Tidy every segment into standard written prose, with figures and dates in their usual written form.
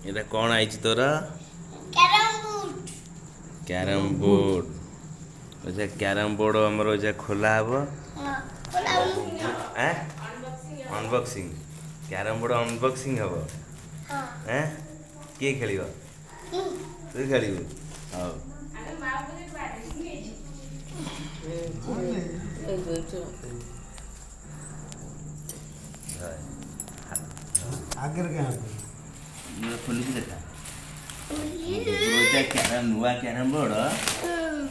এটা କ'ଣ ଆଇଛି ତୋର? Carrom board. ଆଚ୍ଛା କ୍ୟାରମ୍ ବୋର୍ଡ଼ ଆମର ଖୋଲା ହେବ। ଅନବକ୍ସିଂ କ୍ୟାରମ୍ ବୋର୍ଡ଼ ଅନବକ୍ସିଂ ହେବ। କିଏ ଖେଳିବ? ତୁ ଖେଳିବୁ? ହଉ। ଖୋଲିକି ଦେଖା ନୂଆ କ୍ୟାରମ୍ ବୋର୍ଡ଼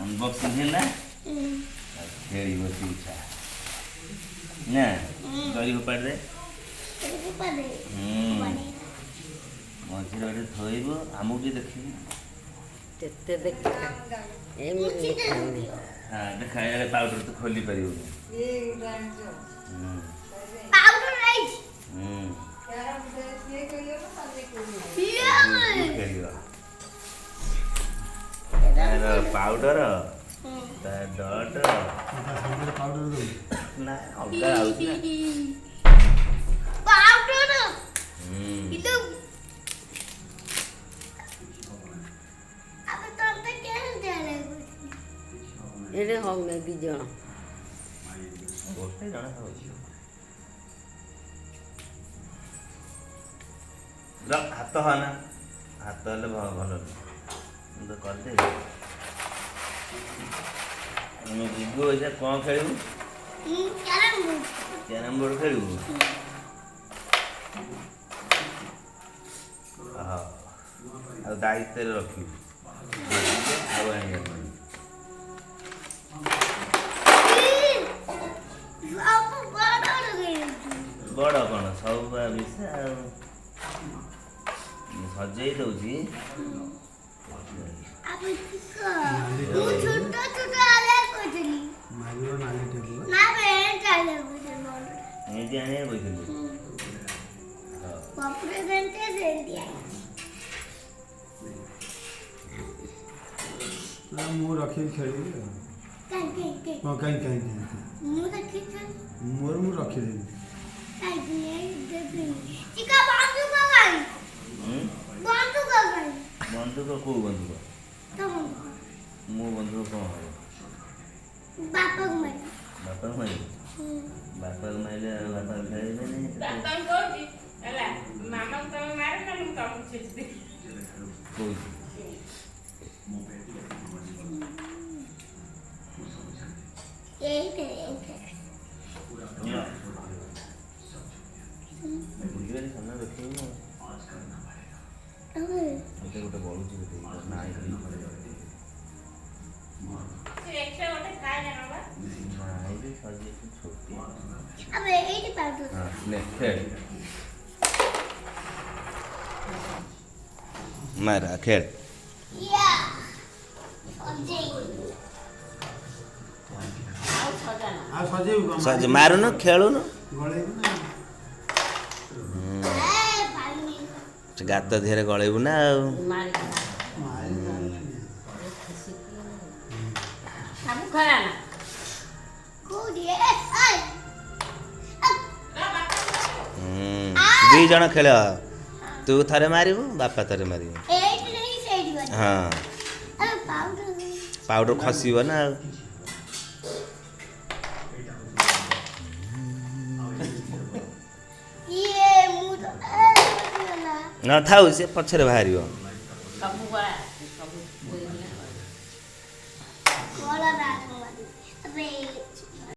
ଅନବକ୍ସିଂ ହେଲା। ଖେଳିବ ଇଚ୍ଛା ନା ଦରି ଫୋପାଡ଼ିରେ ମଝିରେ ଗୋଟେ ଥୋଇବୁ ଆମକୁ ଟିକେ ଦେଖିବୁ। ଦେଖା ପାଉଡର ତୁ ଖୋଲି ପାରିବୁନି। ପାଉଡର ତା ଡଟ୍ ନା ଅଲଗା ଆଉଛି ଏଇଟା ହଉନି ଦି ଜଣ ଗୋଟେ ଜଣ ହଉଛି। ହାତ ହନା ହାତ ହେଲେ ଭଲ ମୁଁ ତ କରିଦେବି। ଯିବୁ ଏଇଟା କ'ଣ ଖେଳିବୁ? କ୍ୟାରମ୍ ବୋର୍ଡ଼ ଖେଳିବୁ? ଆଉ ଦାୟିତ୍ୱରେ ରଖିବୁ ଆଉ ଆଣିବା ବଡ଼ କ'ଣ ସବୁ ମିଶା ଆଉ ସଜେଇ ଦଉଛି। ଏମିତି ଆଣିବାକୁ କହିଥିଲି। ମୁଁ ରଖିକି ଖେଳିବି ମୋର ମୁଁ ରଖିଦେବି। ବନ୍ଧୁକ କୋଉ ବନ୍ଧୁକ? ମୋ ବନ୍ଧୁକ କ'ଣ ହବ? ବାପାକୁ ମାରିବୁ? ବାପାକୁ ମାରିଲେ ଆଉ ବାପା ଖେଳିବେନି। ବୁଲିବାରେ ସାମ୍ନା ଦେଖେଇବୁ ଗୋଟେ ବଳୁଛି ମାରା ଖେଳ ମାରୁନୁ ଖେଳୁନୁ ଗାତ ଦେହରେ ଗଳେଇବୁ ନା ଆଉ। ଦି ଜଣ ଖେଳ ତୁ ଥରେ ମାରିବୁ ବାପା ଥରେ ମାରିବୁ। ହଁ ପାଉଡର ଖସିବ ନା ଆଉ। ନଥାଉ ସେ ପଛରେ ବାହାରିବ।